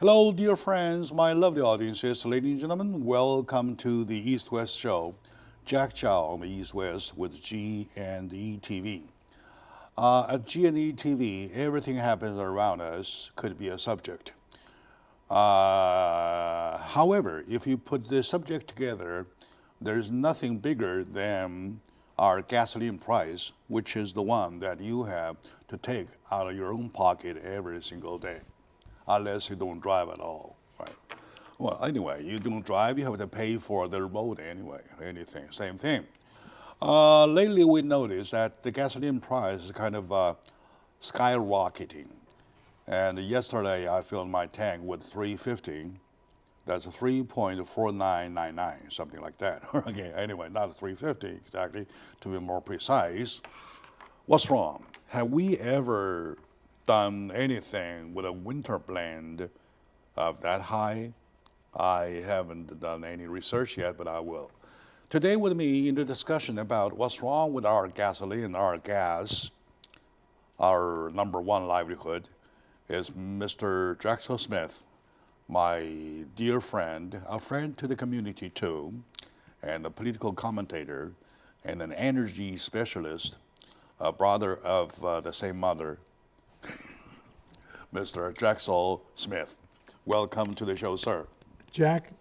Hello, dear friends, my lovely audiences, ladies and gentlemen. Welcome to the East-West Show. Jack Chow on the East-West with G&E TV. At G&E TV, everything happens around us could be a subject. However, if you put the subject together, there's nothing bigger than our gasoline price, which is the one that you have to take out of your own pocket every single day, unless you don't drive at all, right? Well, anyway, you don't drive, you have to pay for the road anyway, anything, same thing. Lately, we noticed that the gasoline price is kind of skyrocketing. And yesterday, I filled my tank with 350. That's 3.4999, something like that. Okay, anyway, not 350 exactly, to be more precise. What's wrong? Have we ever done anything with a winter blend of that high? I haven't done any research yet, but I will. Today with me in the discussion about what's wrong with our gasoline, our gas, our number one livelihood, is Mr. Drexel Smith, my dear friend, a friend to the community too, and a political commentator, and an energy specialist, a brother of the same mother, Mr. Drexel Smith. Welcome to the show, sir. Jack,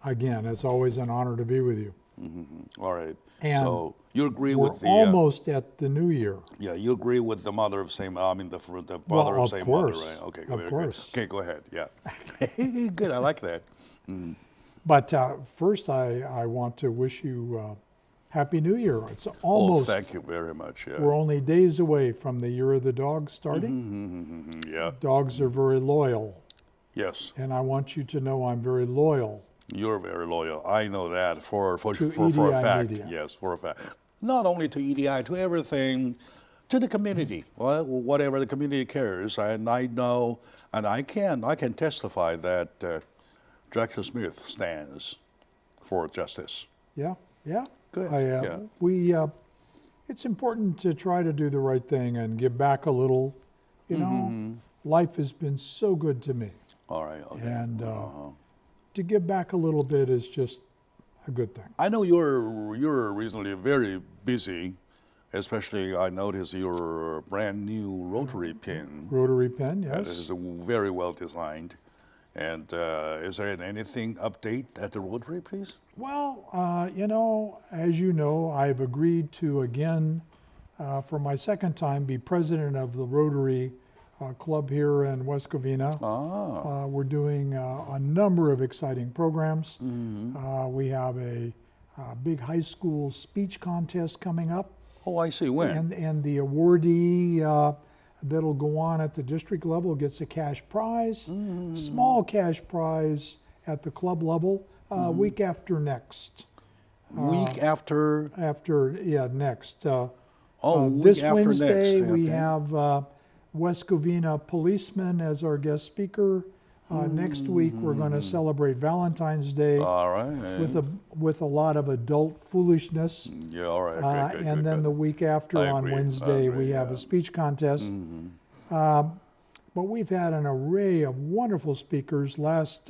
again, it's always an honor to be with you. Mm-hmm. All right. And so you agree we're with the almost at the new year. Yeah, you agree with the mother of same. I mean, the brother Well, of same mother, course. right? Okay, Of course. Okay, go ahead. Yeah. Good. I like that. Mm. But first, I want to wish you Happy New Year. It's almost. Oh, thank you very much. Yeah. We're only days away from the year of the dog starting. Yeah. Dogs are very loyal. Yes. And I want you to know I'm very loyal. You're very loyal. I know that for a fact. Media. Yes, for a fact. Not only to EDI, to everything, to the community. Well, whatever the community cares, and I know, and I can testify that Drexel Smith stands for justice. Yeah. Good. It's important to try to do the right thing and give back a little. You know, life has been so good to me. All right. Okay. And to give back a little bit is just a good thing. I know you're recently very busy, especially I noticed your brand new rotary pen. Rotary pen, yes. That is very well designed. And is there anything update at the Rotary, please? Well, as you know, I've agreed to again, for my second time, be president of the Rotary Club here in West Covina. We're doing a number of exciting programs. We have a big high school speech contest coming up. Oh, I see. When? And the awardee that'll go on at the district level gets a cash prize, small cash prize at the club level, week after next. Week after? Next. Week this after Wednesday next. we have West Covina policeman as our guest speaker. Next week we're going to celebrate Valentine's Day. All right. With a lot of adult foolishness. Yeah, all right. Good, and then the week after on Wednesday we have a speech contest. But we've had an array of wonderful speakers. Last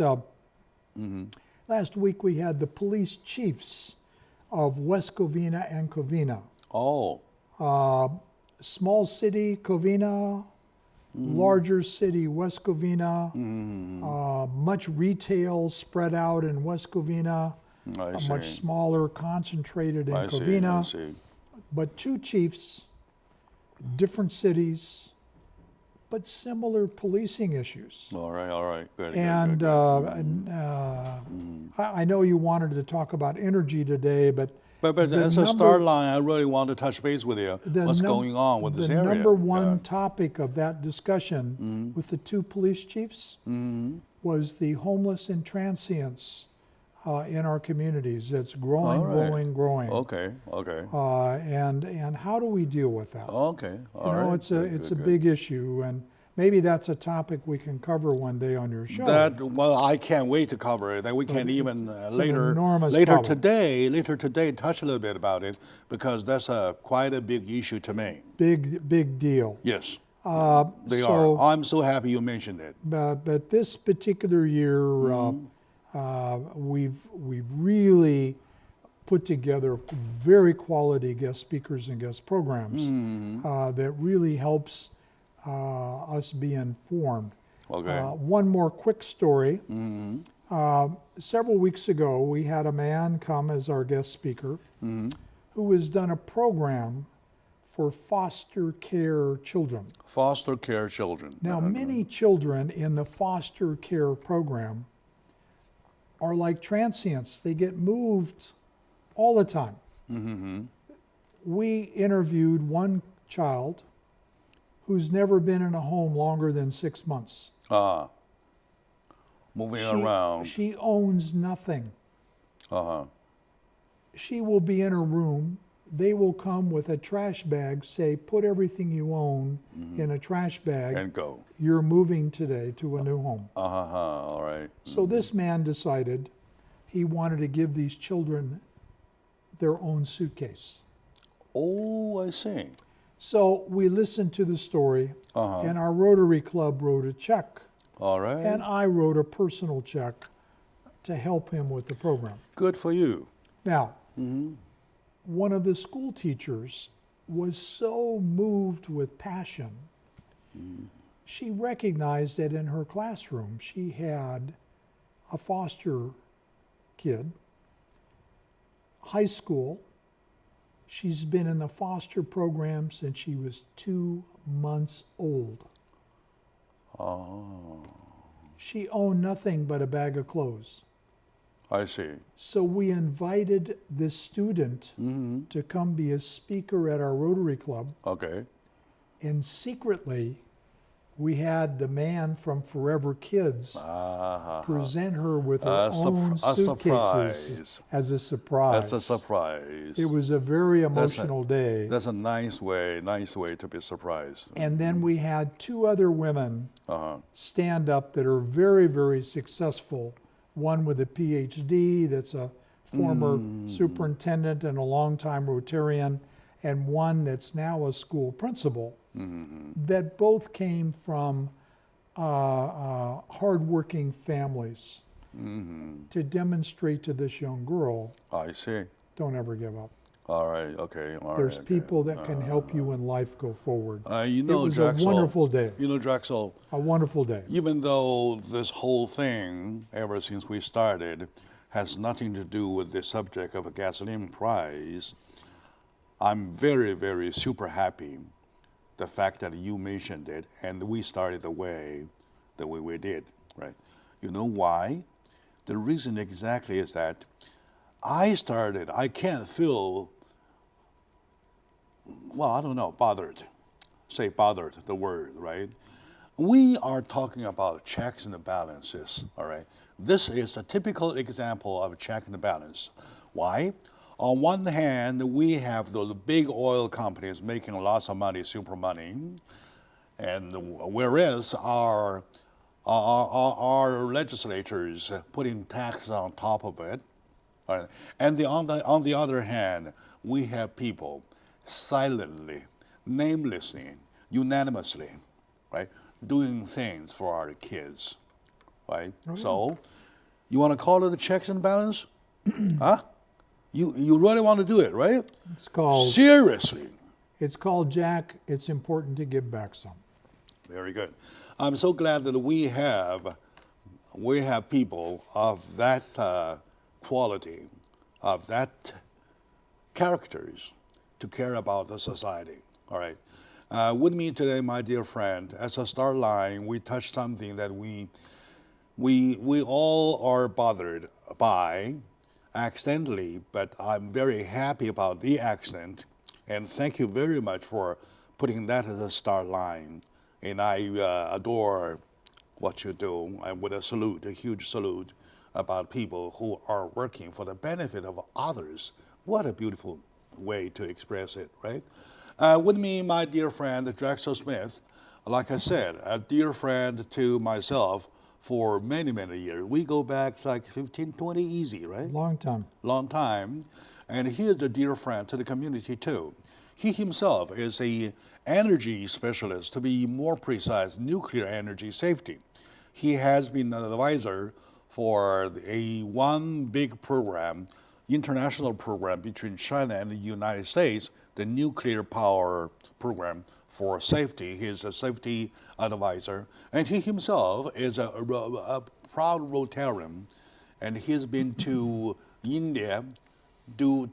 week we had the police chiefs of West Covina and Covina. Oh. Small city Covina, larger city West Covina, much retail spread out in West Covina, much smaller concentrated in Covina. I see. But two chiefs, different cities, but similar policing issues. All right. Good. And I know you wanted to talk about energy today, but as a start line, I really want to touch base with you. What's going on with this area? The number one topic of that discussion with the two police chiefs was the homeless and transients in our communities. It's growing. Okay. And how do we deal with that? Okay. It's a big issue, and maybe that's a topic we can cover one day on your show. I can't wait to cover it. And we can even later today touch a little bit about it, because that's quite a big issue to me. Big deal. Yes. They so, are. I'm so happy you mentioned it. But this particular year, we've really put together very quality guest speakers and guest programs that really helps us be informed. Okay. One more quick story. Several weeks ago, we had a man come as our guest speaker who has done a program for foster care children. Foster care children. Now, many children in the foster care program are like transients. They get moved all the time. We interviewed one child who's never been in a home longer than 6 months. Moving around. She owns nothing. She will be in her room. They will come with a trash bag, say, put everything you own in a trash bag. And go. You're moving today to a new home. All right. So this man decided he wanted to give these children their own suitcase. Oh, I see. So we listened to the story, and our Rotary Club wrote a check. All right. And I wrote a personal check to help him with the program. Good for you. Now, one of the school teachers was so moved with passion, she recognized that in her classroom she had a foster kid, high school. She's been in the foster program since she was 2 months old. She owned nothing but a bag of clothes. I see. So we invited this student to come be a speaker at our Rotary Club. Okay. And secretly, we had the man from Forever Kids present her with her own suitcases surprise. as a surprise. That's a surprise. It was a very emotional day. That's a nice way to be surprised. And then we had 2 other women stand up that are very, very successful. One with a PhD that's a former superintendent and a longtime Rotarian, and one that's now a school principal, that both came from hardworking families to demonstrate to this young girl, I see. don't ever give up. All right, okay. There's people that can help you in life go forward. You know, it was Drexel, a wonderful day. You know, Drexel. A wonderful day. Even though this whole thing, ever since we started, has nothing to do with the subject of a gasoline price, I'm very, very super happy the fact that you mentioned it and we started the way we did, right? You know why? The reason exactly is that I can't feel, well, I don't know, bothered. Say bothered, the word, right? We are talking about checks and balances, all right? This is a typical example of a check and balance. Why? On one hand, we have those big oil companies making lots of money, super money, and whereas our legislators putting tax on top of it, right? And on the other hand, we have people silently, namelessly, unanimously, right, doing things for our kids, right? So, you want to call it a checks and balance? Huh? You really want to do it, right? It's called, seriously. It's called, Jack, it's important to give back some. Very good. I'm so glad that we have people of that quality, of that characters to care about the society. All right. With me today, my dear friend, as a start line, we touched something that we all are bothered by accidentally, but I'm very happy about the accident. And thank you very much for putting that as a start line. And I adore what you do, and with a salute, a huge salute about people who are working for the benefit of others. What a beautiful way to express it, right? With me, my dear friend, Drexel Smith, like I said, a dear friend to myself for many, many years. We go back like 15, 20 easy, right? Long time. Long time. And he is a dear friend to the community too. he himself is a energy specialist, to be more precise, nuclear energy safety. He has been an advisor for one big program, international program between China and the United States, the nuclear power program for safety. He's a safety advisor, and he himself is a proud Rotarian, and he's been to India to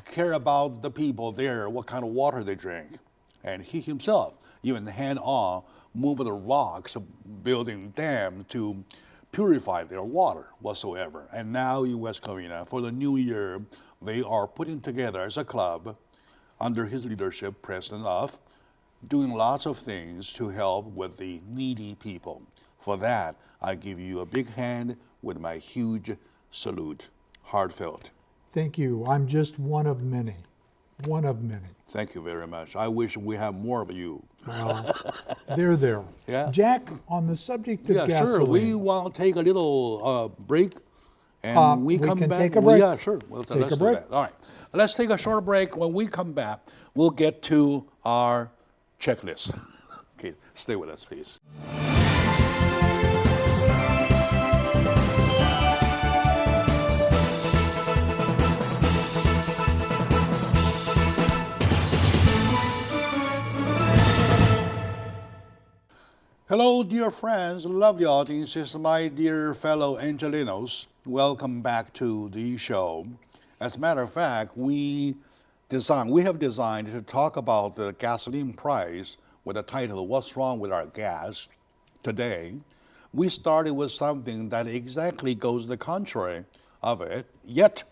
care about the people there, what kind of water they drink. And he himself, even hand-on, moving the rocks, building dam to purify their water whatsoever. And now in West Covina, for the new year, they are putting together as a club, under his leadership, president of, doing lots of things to help with the needy people. For that, I give you a big hand with my huge salute, heartfelt. Thank you. I'm just one of many. One of many. Thank you very much. I wish we have more of you. Well, they're there. Yeah. Jack, on the subject of gasoline. Sure. We want to take a little break, and we come can back. Take a break. Yeah, sure. Let's a do break. that. All right. Let's take a short break. When we come back, we'll get to our checklist. Okay, stay with us, please. Hello, dear friends, lovely audiences, my dear fellow Angelinos. Welcome back to the show. As a matter of fact, we have designed to talk about the gasoline price with the title, What's Wrong with Our Gas? Today, we started with something that exactly goes the contrary of it, yet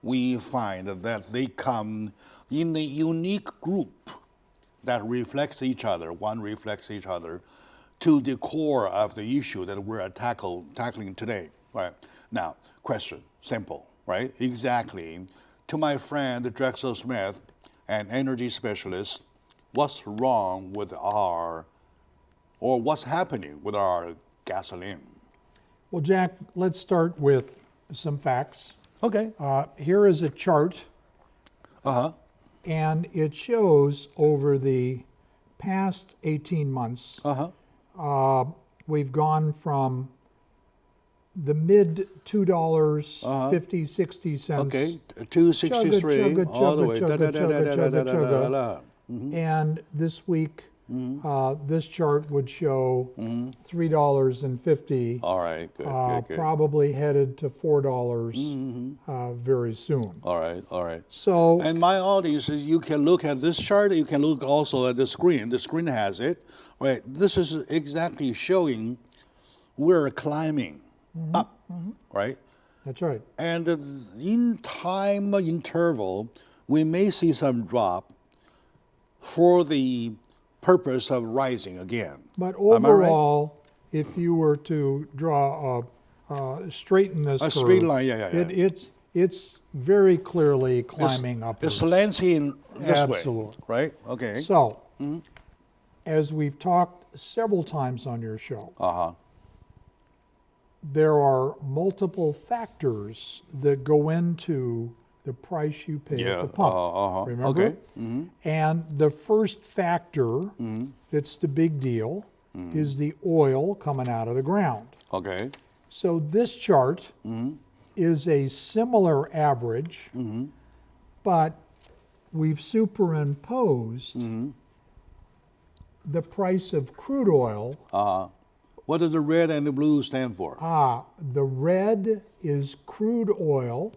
we find that they come in a unique group that reflects each other, one reflects each other, to the core of the issue that we're tackling today. Right. Now, question, simple, right? Exactly. To my friend Drexel Smith, an energy specialist, what's wrong with what's happening with our gasoline? Well, Jack, let's start with some facts. Okay. Here is a chart. Uh-huh. And it shows over the past 18 months, we've gone from the mid $2, 50, 60 cents. Okay, 263 all the way. And this week, this chart would show $3.50. All right, good. Probably headed to $4 very soon. All right. So, and my audience is, you can look at this chart. You can look also at the screen. The screen has it. Right. This is exactly showing we're climbing up. Right. That's right. And in time interval, we may see some drop for the purpose of rising again. But overall, if you were to draw straighten this curve, straight line, it's very clearly climbing upwards. It's lancing this way, Absolutely. right? Okay. So, as we've talked several times on your show, there are multiple factors that go into the price you pay at the pump. Remember? Okay. And the first factor that's the big deal is the oil coming out of the ground. Okay. So this chart is a similar average, but we've superimposed the price of crude oil. What does the red and the blue stand for? The red is crude oil.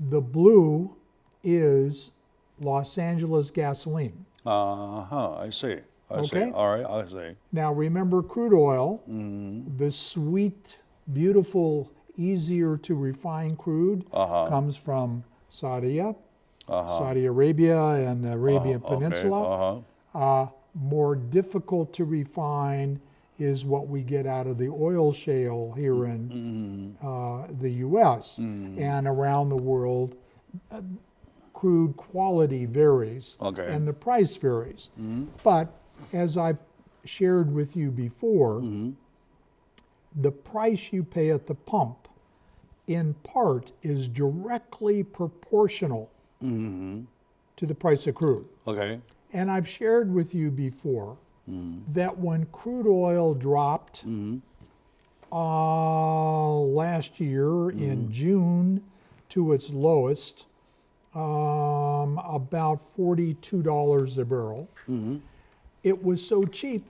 The blue is Los Angeles gasoline. I see. I see. All right, I see. Now remember, crude oil, the sweet, beautiful, easier to refine crude comes from Saudi Arabia and the Arabian Peninsula. More difficult to refine is what we get out of the oil shale here in the U.S. And around the world. Crude quality varies, and the price varies. But as I've shared with you before, the price you pay at the pump, in part, is directly proportional to to the price of crude. Okay. And I've shared with you before that when crude oil dropped last year in June to its lowest, about $42 a barrel, it was so cheap.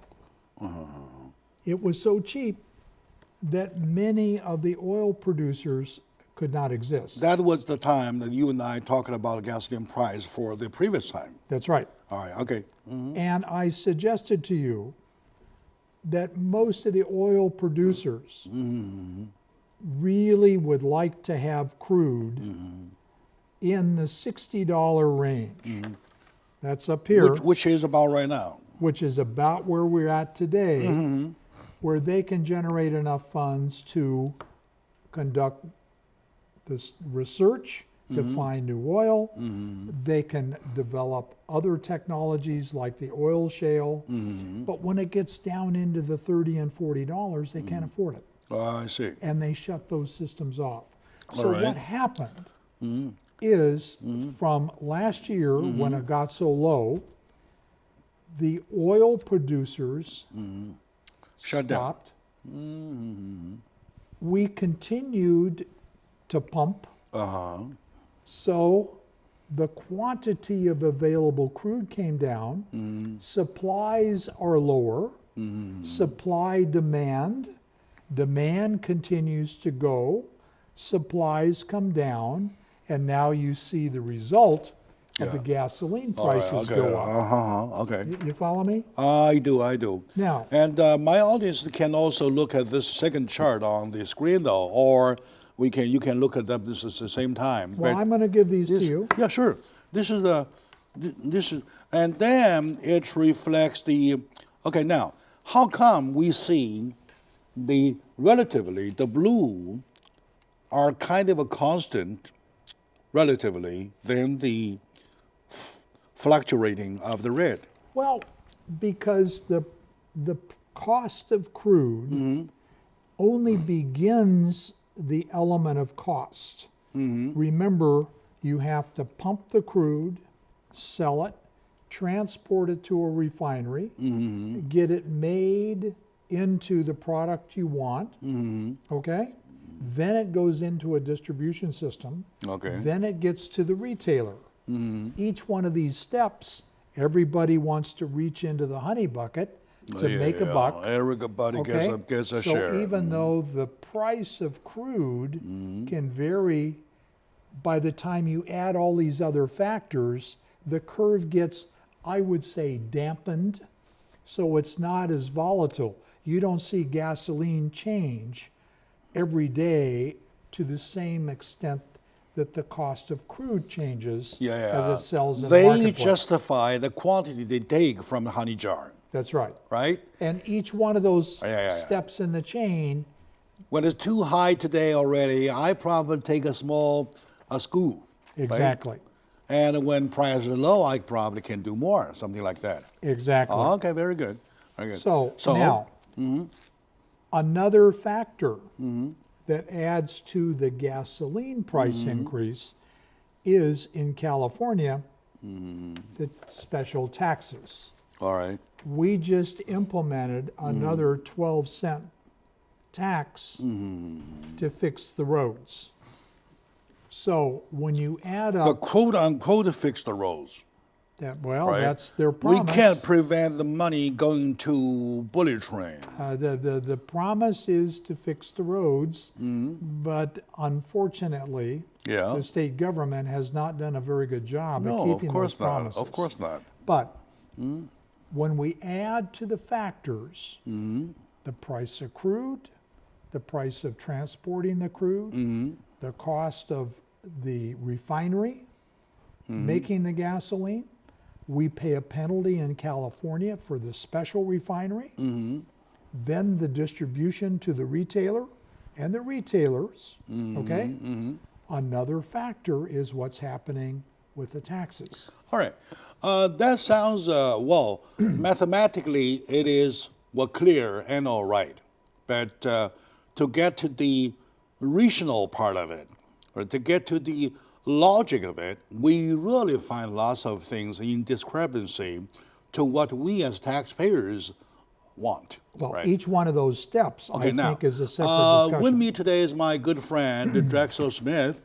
It was so cheap that many of the oil producers could not exist. That was the time that you and I talking about gasoline price for the previous time. That's right. All right, okay. And I suggested to you that most of the oil producers really would like to have crude in the $60 range. That's up here. Which is about right now. Which is about where we're at today, where they can generate enough funds to conduct this research to find new oil. They can develop other technologies like the oil shale. But when it gets down into the $30 and $40, they can't afford it. Oh, I see. And they shut those systems off. So All right. what happened is from last year when it got so low, the oil producers Shut down. stopped. We continued to pump. So the quantity of available crude came down. Supplies are lower. Supply demand continues to go. Supplies come down. And now you see the result of the gasoline prices go up. Okay. You follow me? I do. Now, And my audience can also look at this second chart on the screen, though, or you can look at them this at the same time. well, But I'm going to give these to this, you. yeah, sure. This is, and then it reflects the. Okay, now how come we see the blue are kind of a constant, relatively, than the fluctuating of the red? Well, because the cost of crude only begins the element of cost. Remember, you have to pump the crude, sell it, transport it to a refinery, get it made into the product you want, okay? Then it goes into a distribution system. Okay. Then it gets to the retailer. Each one of these steps, everybody wants to reach into the honey bucket to make a buck. Everybody gets a share. So even though the price of crude can vary, by the time you add all these other factors, the curve gets, I would say, dampened, so it's not as volatile. You don't see gasoline change every day to the same extent that the cost of crude changes as it sells in the They marketplace. justify the quantity they take from the honey jar, That's right. right? And each one of those steps in the chain, When it's too high today already, I probably take a scoop. exactly. Right? And when prices are low, I probably can do more, something like that. Exactly. Oh, okay, very good. Very good. So now, another factor that adds to the gasoline price increase is in California, the special taxes. All right. We just implemented another 12-cent tax to fix the roads. So when you add The up quote unquote fix the roads. that, well, Right. that's their promise. We can't prevent the money going to bullet train. The promise is to fix the roads, but unfortunately, Yeah. the state government has not done a very good job No, of of keeping course those not. promises. Of course not. But when we add to the factors the price of crude, the price of transporting the crude, the cost of the refinery making the gasoline, we pay a penalty in California for the special refinery, then the distribution to the retailer and the retailers, okay? Another factor is what's happening with the taxes. All right. That sounds, well, mathematically it is, well, clear and all right. But to get to the regional part of it, or to get to the logic of it, we really find lots of things in discrepancy to what we as taxpayers want. Well, right? each one of those steps, I now, think, is a separate discussion. with me today is my good friend, Drexel Smith,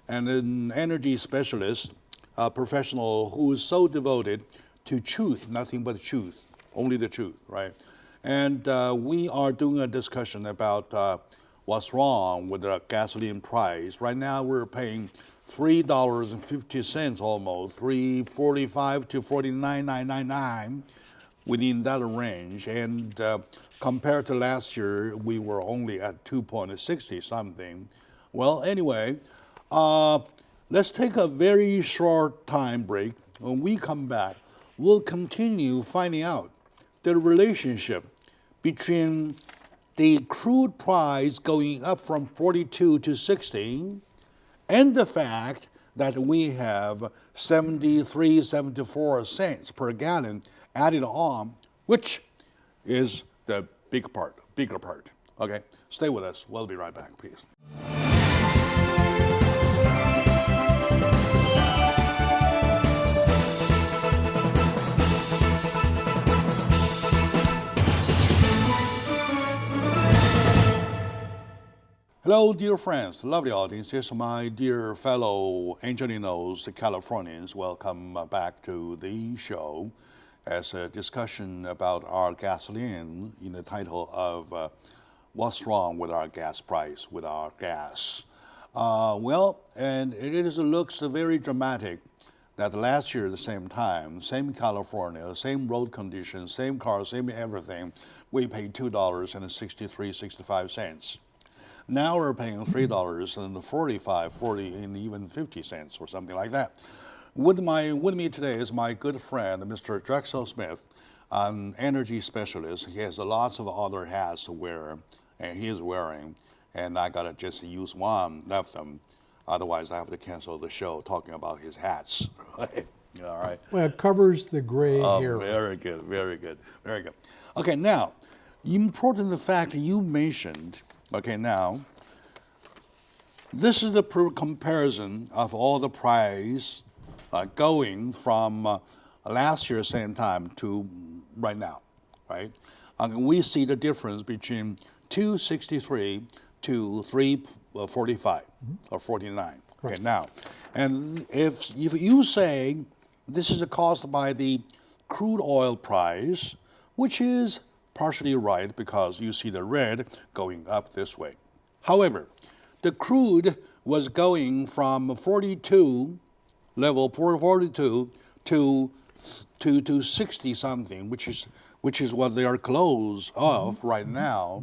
and an energy specialist, a professional who is so devoted to truth, nothing but truth, only the truth, right? And we are doing a discussion about what's wrong with the gasoline price. Right now, we're paying $3.50 almost, $3.45 to $49.999, within that range. And compared to last year, we were only at 2.60 something. Well, anyway, let's take a very short time break. When we come back, we'll continue finding out the relationship between the crude price going up from 42 to 60 and the fact that we have 73, 74 cents per gallon added on, which is the bigger part. Okay, stay with us. We'll be right back, please. Hello, dear friends, lovely audience. Yes, my dear fellow Angelinos, the Californians, welcome back to the show as a discussion about our gasoline in the title of What's Wrong with Our Gas Price, with our gas. Well, and it looks very dramatic that last year at the same time, same California, same road conditions, same cars, same everything, we paid $2.63, 65 cents. Now we're paying $3.45, 40, and even 50 cents or something like that. With me today is my good friend, Mr. Drexel Smith, an energy specialist. He has lots of other hats to wear, and he is wearing, and I gotta just use one of them. Otherwise, I have to cancel the show talking about his hats. All right. Well, it covers the gray hair. Very good, very good, very good. Okay, now, important fact you mentioned. Okay, now, this is the comparison of all the price going from last year same time to right now, right? We see the difference between 263 to 345 or 49. Okay, now, and if you say this is caused by the crude oil price, which is partially right because you see the red going up this way. However, the crude was going from 42 level 42 to 60 something, which is what they are close of right now.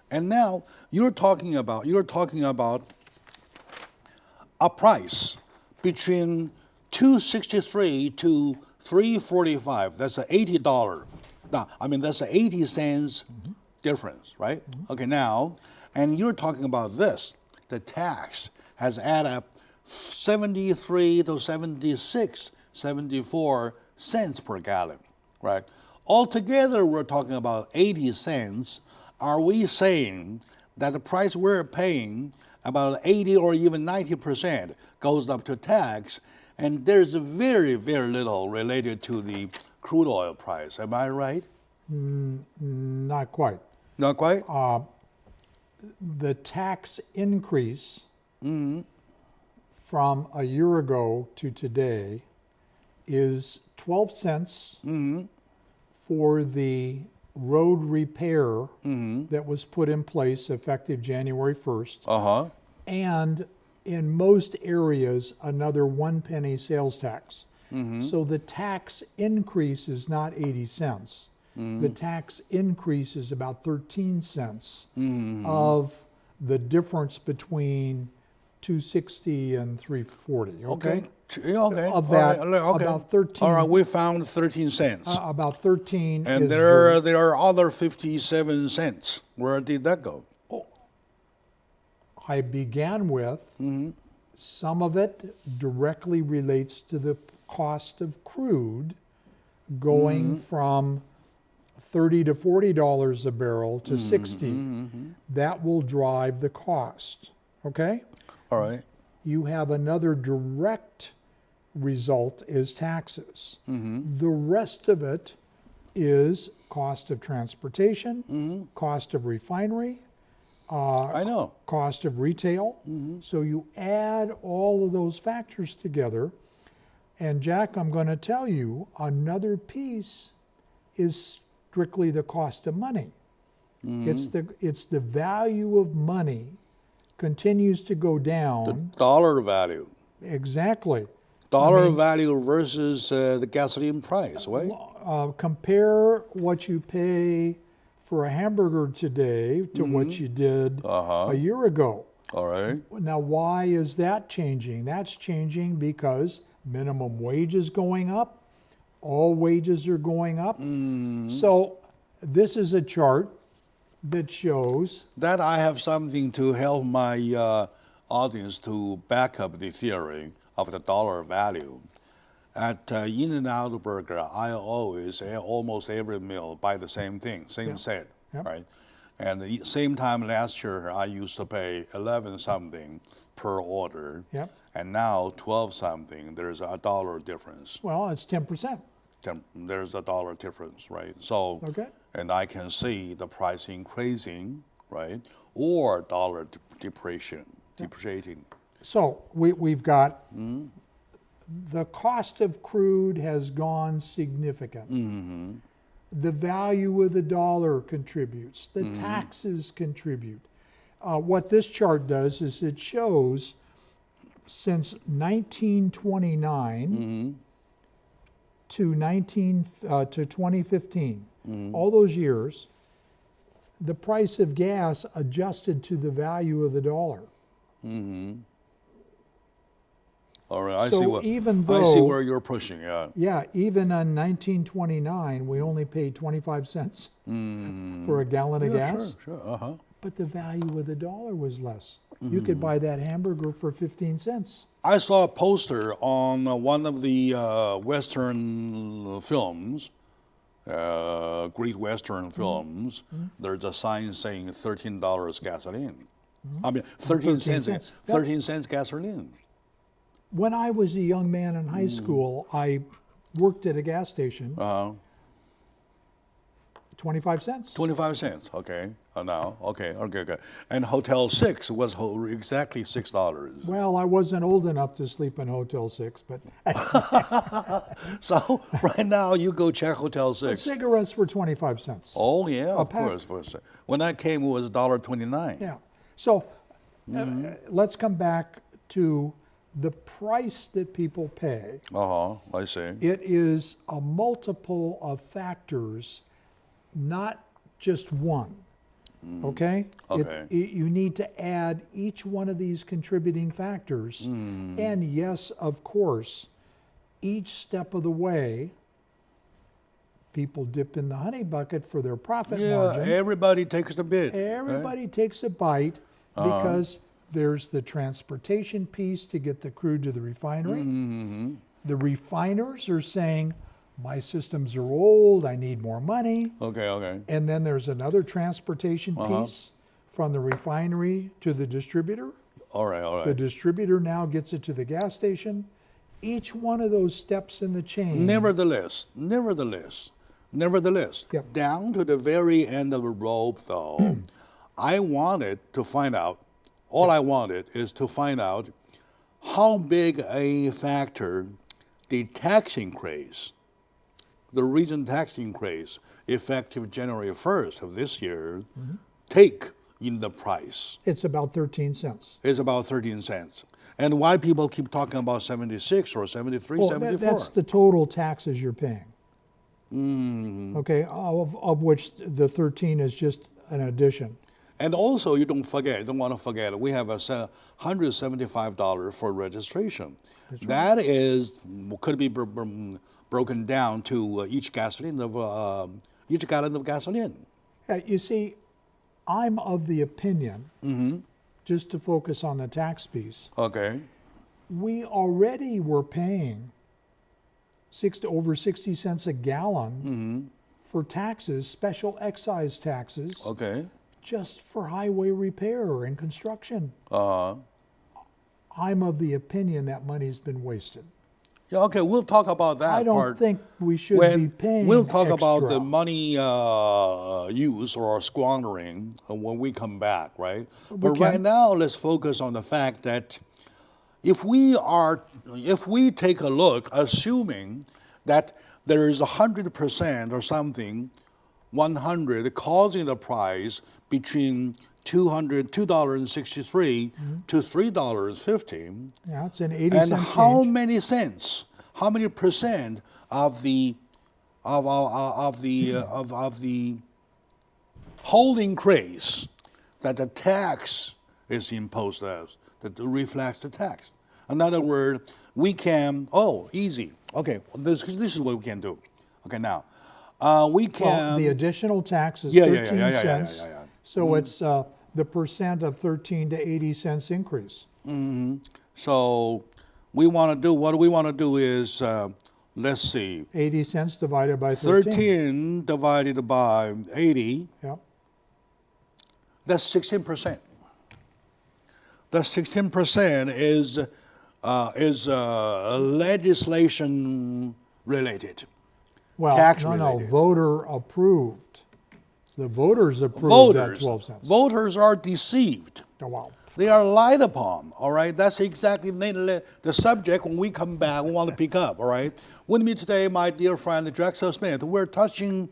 And now you're talking about a price between 263 to 345. That's $80. Now, I mean, that's an 80 cents difference, right? Okay, now, and you're talking about this. The tax has added up 73 to 76, 74 cents per gallon, right? Altogether, we're talking about 80 cents. Are we saying that the price we're paying, about 80 or even 90% goes up to tax, and there's very, very little related to the crude oil price? Am I right? Not quite. Not quite? The tax increase from a year ago to today is 12 cents for the road repair that was put in place effective January 1st. And in most areas, another 1 penny sales tax. So the tax increase is not 80 cents. The tax increase is about 13 cents of the difference between 260 and 340. Okay. Okay. Of that, okay. about 13. All right, we found 13 cents. About 13. And is there are other 57 cents. Where did that go? I began with some of it directly relates to the cost of crude going from $30 to $40 a barrel to 60. That will drive the cost. Okay? All right. you have another direct result is taxes. The rest of it is cost of transportation, cost of refinery, I know. cost of retail. So you add all of those factors together. And Jack, I'm going to tell you, another piece is strictly the cost of money. It's the value of money continues to go down. The dollar value. Exactly. Dollar value versus the gasoline price, right? Compare what you pay for a hamburger today to what you did a year ago. All right. Now, why is that changing? That's changing because minimum wage is going up. All wages are going up. So this is a chart that shows that I have something to help my audience to back up the theory of the dollar value. At In-N-Out Burger, I always, almost every meal, buy the same thing, same set, right? And the same time last year, I used to pay 11 something per order. And now 12 something, there's a dollar difference. Well, it's 10%. There's a dollar difference, right? So, and I can see the price increasing, right? Or dollar depreciating. So we've got the cost of crude has gone significant. The value of the dollar contributes. The taxes contribute. What this chart does is it shows since 1929 to 2015, all those years, the price of gas adjusted to the value of the dollar. All right, I So see what even though, I see where you're pushing. Yeah, even on 1929, we only paid 25 cents for a gallon of gas. Sure. But the value of the dollar was less. You could buy that hamburger for 15 cents. I saw a poster on one of the Western films, Great Western films. There's a sign saying $13 gasoline. I mean, 13 cents. 13 cents gasoline. When I was a young man in high school, I worked at a gas station. 25 cents. 25 cents, okay. Now, okay. And Hotel 6 was exactly $6. Well, I wasn't old enough to sleep in Hotel 6, but... So, right now, you go check Hotel 6. Cigarettes were 25 cents. Oh, yeah, of course. When I came, it was $1.29. Yeah. So, let's come back to the price that people pay. I see. It is a multiple of factors, not just one. Okay? You need to add each one of these contributing factors. And yes, of course, each step of the way, people dip in the honey bucket for their profit margin. Yeah, everybody takes a bit. Everybody takes a bite because there's the transportation piece to get the crude to the refinery. The refiners are saying, my systems are old, I need more money. Okay. And then there's another transportation piece from the refinery to the distributor. All right. The distributor now gets it to the gas station. Each one of those steps in the chain. Nevertheless, down to the very end of the rope, though, I wanted to find out, I wanted is to find out how big a factor the tax increase, the recent tax increase, effective January 1st of this year, take in the price. It's about 13 cents. It's about 13 cents. And why people keep talking about 76 or 73, 74? That's the total taxes you're paying. Okay, of which the 13 is just an addition. And also, you don't want to forget, we have a $175 for registration. That could be broken down to each gallon of gasoline. You see, I'm of the opinion, just to focus on the tax piece. Okay. We already were paying over 60 cents a gallon for taxes, special excise taxes. Okay. Just for highway repair and construction. I'm of the opinion that money's been wasted. Yeah, okay, we'll talk about that I don't part. think we should be paying We'll talk about extra. the money use or squandering when we come back, right? But Okay. right now, let's focus on the fact that if we take a look, assuming that there is 100% or something, 100 causing the price between $2.63 to $3.50. Yeah, it's an 80 And cent how change. many cents, how many percent of the whole increase that the tax is imposed as, that reflects the tax? In other words, we can, easy. Okay, this is what we can do. Okay, now, we can. Well, the additional tax is Yeah, 13 yeah. cents. So it's the percent of 13 to 80 cents increase. So we want to do, what we want to do is, let's see, 80 cents divided by 13. 13 divided by 80, Yep. that's 16%. That 16% is legislation related. Well, Tax no, related. voter approved. The voters approved that 12 cents. Voters are deceived. Oh, wow. They are lied upon, all right? That's exactly the subject when we come back, we want to pick up, all right? With me today, my dear friend, Drexel Smith. We're touching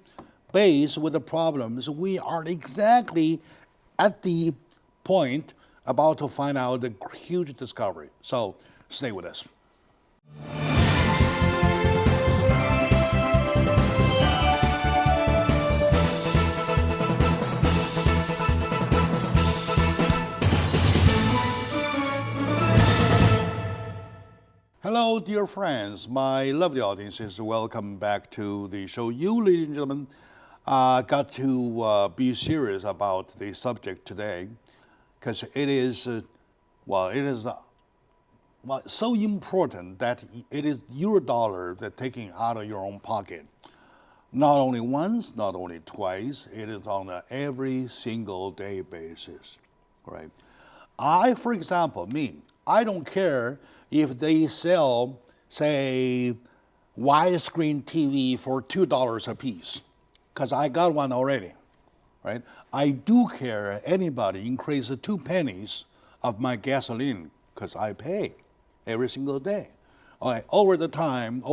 base with the problems. We are exactly at the point about to find out the huge discovery. So stay with us. Hello, dear friends, my lovely audiences. Welcome back to the show. You, ladies and gentlemen, got to be serious about the subject today because it is, so important that it is your dollar that taking out of your own pocket. Not only once, not only twice, it is on an every single day basis, right? For example, I don't care if they sell, say, widescreen TV for $2 a piece, because I got one already, right? I do care anybody increase 2 pennies of my gasoline, because I pay every single day. All right, over time,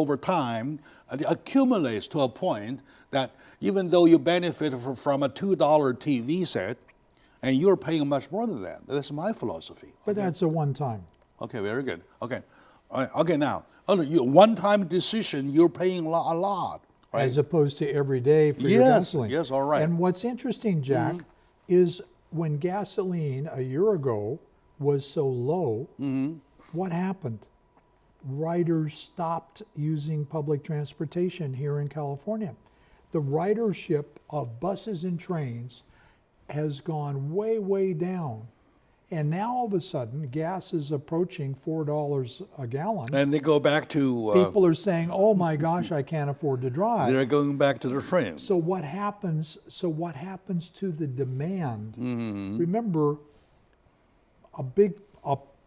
it accumulates to a point that even though you benefit from a $2 TV set, and you're paying much more than that. That's my philosophy. But that's a one-time. Okay, very good. Okay, all right. Okay, now, one-time decision, you're paying a lot, right? As opposed to every day for your gasoline. Yes, all right. And what's interesting, Jack, is when gasoline a year ago was so low, what happened? Riders stopped using public transportation here in California. The ridership of buses and trains has gone way, way down. And now all of a sudden, gas is approaching $4 a gallon. And they go back to... People are saying, oh my gosh, I can't afford to drive. They're going back to their trains. So what happens to the demand? Remember, a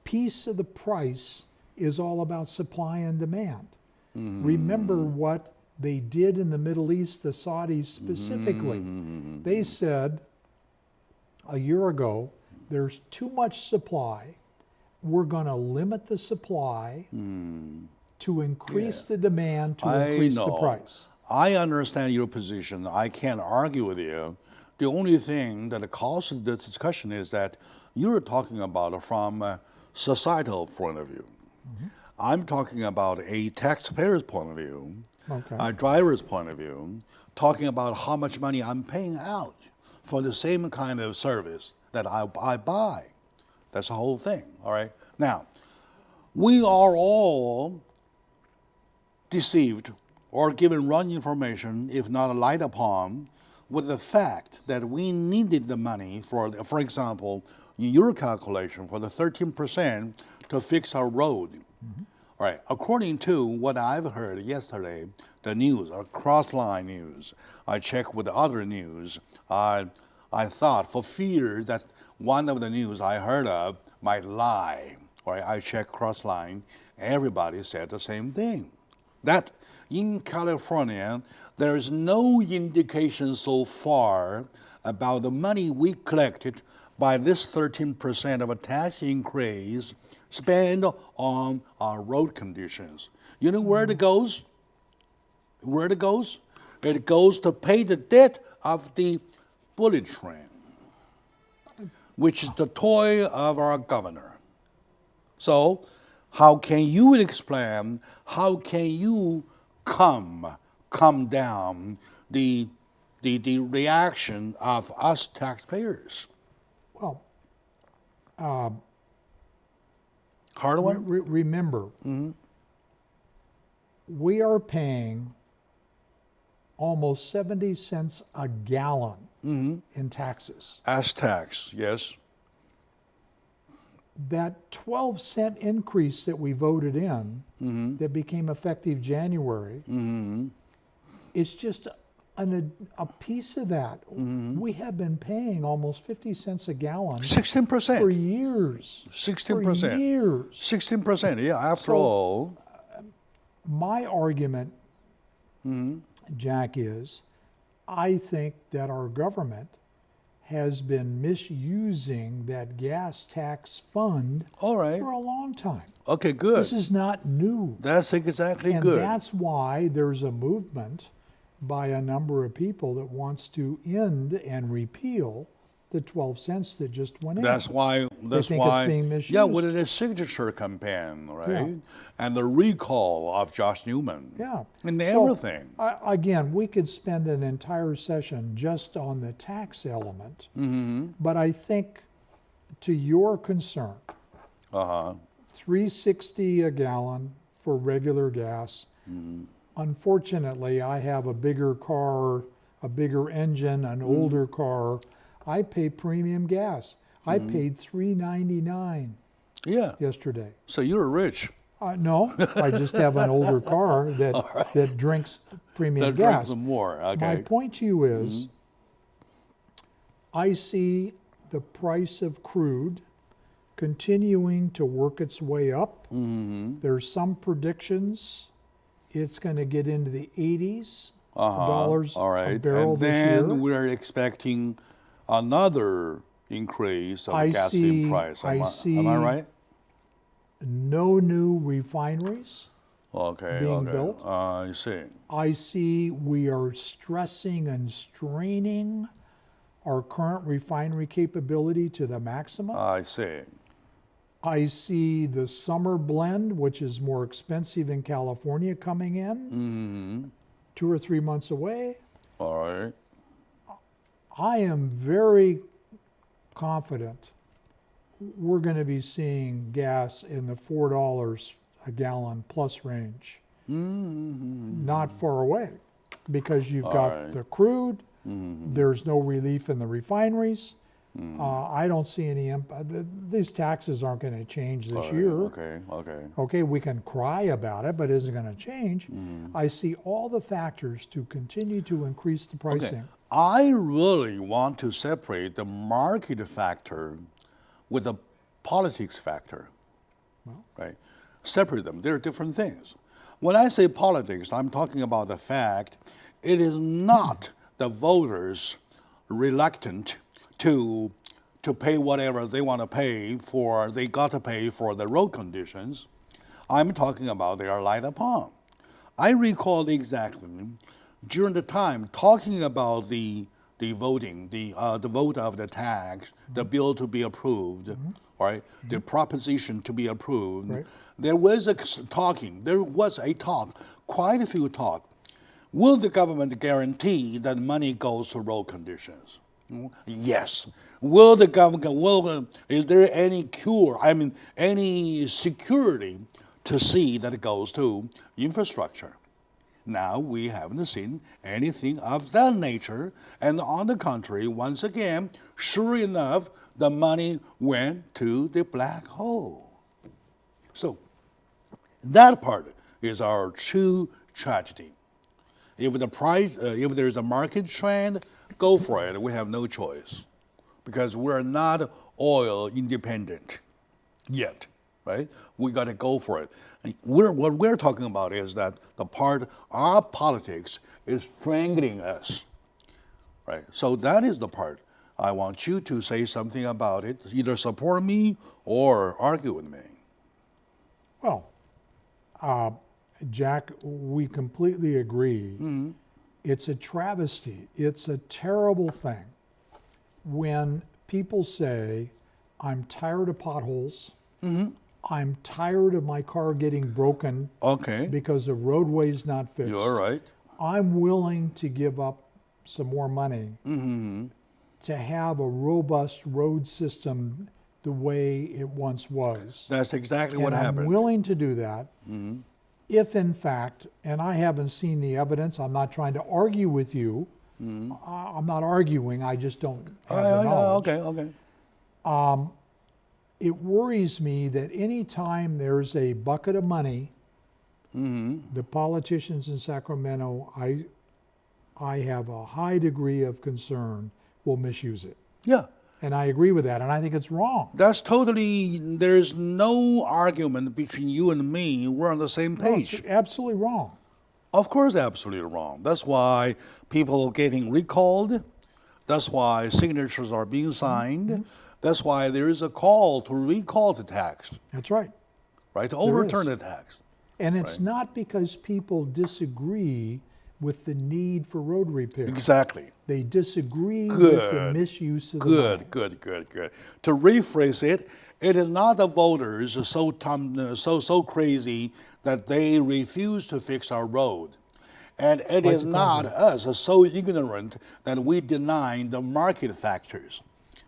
piece of the price is all about supply and demand. Remember what they did in the Middle East, the Saudis specifically. They said a year ago, there's too much supply. We're going to limit the supply to increase the demand, to increase the price. I understand your position. I can't argue with you. The only thing that causes the discussion is that you're talking about from a societal point of view. I'm talking about a taxpayer's point of view, a driver's point of view, talking about how much money I'm paying out for the same kind of service that I buy. That's the whole thing, all right? Now, we are all deceived or given wrong information, if not lied upon, with the fact that we needed the money for example, in your calculation, for the 13% to fix our road. All right, according to what I've heard yesterday, the news, or cross-line news, I checked with other news, I thought for fear that one of the news I heard of might lie Right? I checked cross-line. Everybody said the same thing. That in California, there is no indication so far about the money we collected by this 13% of a tax increase spent on our road conditions. You know where it goes? Where it goes? It goes to pay the debt of the bullet train, which is the toy of our governor. So, how can you explain, how can you calm down the reaction of us taxpayers? Well, Hard one? remember, we are paying almost 70 cents a gallon in taxes. As tax, yes. That 12-cent increase that we voted in that became effective January, it's just a piece of that. We have been paying almost 50 cents a gallon 16%. for years. 16%. For years. 16%, yeah, after all. My argument, Jack, is I think that our government has been misusing that gas tax fund All right. for a long time. Okay, good. This is not new. That's exactly And good. that's why there's a movement by a number of people that wants to end and repeal the 12 cents that just went in. That's why. That's think why. it's being misused. Yeah, with the signature campaign, right? Yeah. And the recall of Josh Newman. Yeah. And So, everything. Again, we could spend an entire session just on the tax element. But I think, to your concern, $3.60 a gallon for regular gas. Unfortunately, I have a bigger car, a bigger engine, an older car. I pay premium gas. I paid $3.99 yesterday. So you're rich. No, I just have an older car that drinks premium That gas. drinks more. Okay. My point to you is, I see the price of crude continuing to work its way up. There's some predictions it's going to get into the 80s dollars All right. a barrel And this then year. we're expecting another increase of I gasoline see- price. I Am I right? No new refineries. Okay. being okay. built. I see. I see we are stressing and straining our current refinery capability to the maximum. I see. I see the summer blend, which is more expensive in California, coming in 2 or 3 months away. All right. I am very confident we're going to be seeing gas in the $4 a gallon plus range. Not far away, because you've got right. the crude, there's no relief in the refineries. I don't see any these taxes aren't going to change this year. Okay. Okay. Okay, we can cry about it, but it isn't going to change. I see all the factors to continue to increase the pricing. Okay. I really want to separate the market factor with the politics factor. Right? Separate them. They're different things. When I say politics, I'm talking about the fact it is not the voters reluctant to pay whatever they want to pay for, they got to pay for the road conditions. I'm talking about they are light upon. I recall exactly during the time talking about the voting, the vote of the tax, the bill to be approved, right? The proposition to be approved. Right. There was a talk, quite a few talk. Will the government guarantee that money goes to road conditions? Yes. Will the government, is there any cure, any security to see that it goes to infrastructure? Now we haven't seen anything of that nature, and on the contrary, once again, sure enough, the money went to the black hole. So that part is our true tragedy. If the price, if there's a market trend, go for it. We have no choice, because we're not oil independent yet. right? We got to go for it. What we're talking about is that our politics is strangling us, right? So that is the part. I want you to say something about it, either support me or argue with me. Well, Jack, we completely agree. It's a travesty. It's a terrible thing when people say, I'm tired of potholes. I'm tired of my car getting broken because the roadway's not fixed. You're right. I'm willing to give up some more money to have a robust road system the way it once was. That's exactly what I'm happened. willing to do that if in fact, and I haven't seen the evidence, I'm not trying to argue with you. I'm not arguing, I just don't have the knowledge. Okay. It worries me that any time there's a bucket of money, the politicians in Sacramento, I have a high degree of concern, will misuse it. Yeah. And I agree with that, and I think it's wrong. That's totally, there's no argument between you and me. We're on the same page. No, it's absolutely wrong. Of course, absolutely wrong. That's why people are getting recalled. That's why signatures are being signed. That's why there is a call to recall the tax. That's right. Right, to overturn the tax. And it's not because people disagree with the need for road repair. Exactly. They disagree with the misuse of the money. Good. To rephrase it, it is not the voters so crazy that they refuse to fix our road. And it is not us so ignorant that we deny the market factors.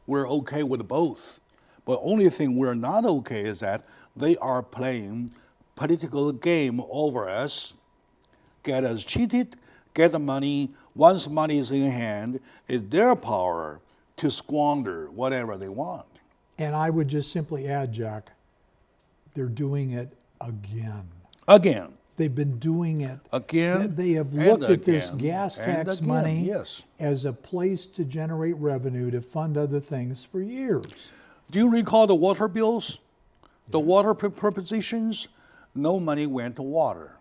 We're okay with both. But only thing we're not okay is that they are playing political game over us, get us cheated, get the money. Once money is in hand, it's their power to squander whatever they want. And I would just simply add, Jack, they're doing it again. Again. They've been doing it. Again. They have looked at this gas tax money as a place to generate revenue to fund other things for years. Do you recall the water bills? The water propositions? No money went to water.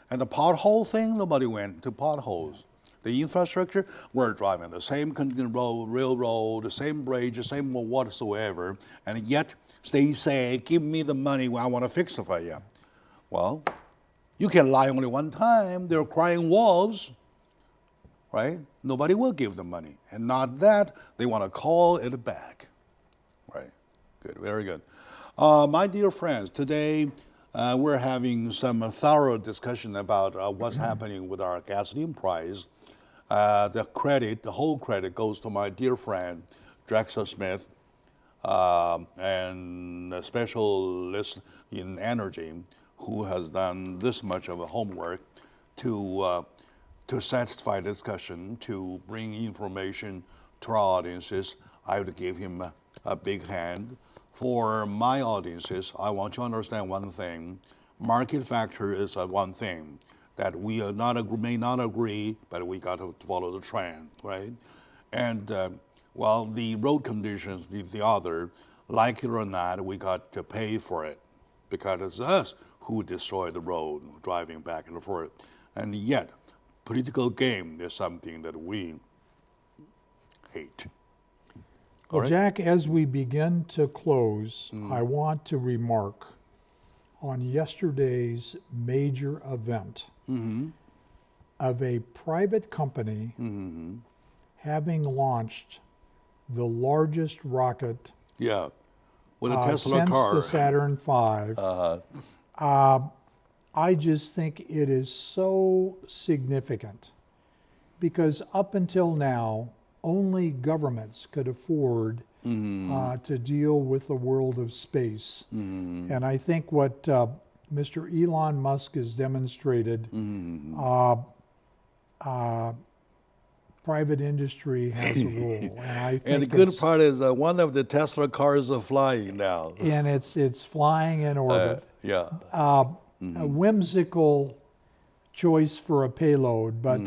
And the pothole thing, nobody went to potholes. The infrastructure, we're driving the same railroad, the same bridge, the same whatsoever, and yet they say, give me the money, I want to fix it for you. Well, you can lie only one time. They're crying wolves, right? Nobody will give them money. And not that, they want to call it back. Right, good, very good. My dear friends, today we're having some thorough discussion about what's happening with our gasoline price. The whole credit goes to my dear friend, Drexel Smith, and a specialist in energy who has done this much of a homework to satisfy discussion, to bring information to our audiences. I would give him a big hand. For my audiences, I want you to understand one thing. Market factor is one thing that we may not agree, but we got to follow the trend, right? And well, the road conditions, the other, like it or not, we got to pay for it because it's us who destroy the road, driving back and forth. And yet, political game is something that we hate. Well, right? Jack, as we begin to close, I want to remark on yesterday's major event of a private company having launched the largest rocket with a Tesla since car. the Saturn V. I just think it is so significant because up until now, only governments could afford to deal with the world of space. And I think what Mr. Elon Musk has demonstrated, private industry has a role. And I think and the good part is one of the Tesla cars are flying now. And it's flying in orbit. A whimsical choice for a payload, but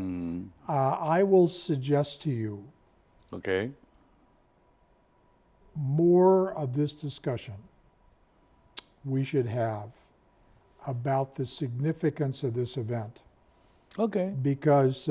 I will suggest to you more of this discussion we should have about the significance of this event. Okay. Because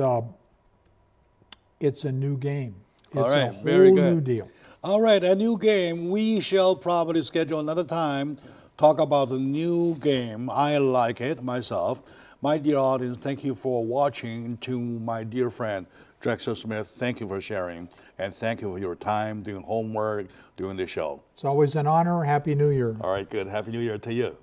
it's a new game. It's All right, a whole very good. new deal. All right, a new game. We shall probably schedule another time, talk about the new game. I like it myself. My dear audience, thank you for watching. To my dear friend, Drexel Smith, thank you for sharing. And thank you for your time, doing homework, doing the show. It's always an honor. Happy New Year. All right, good. Happy New Year to you.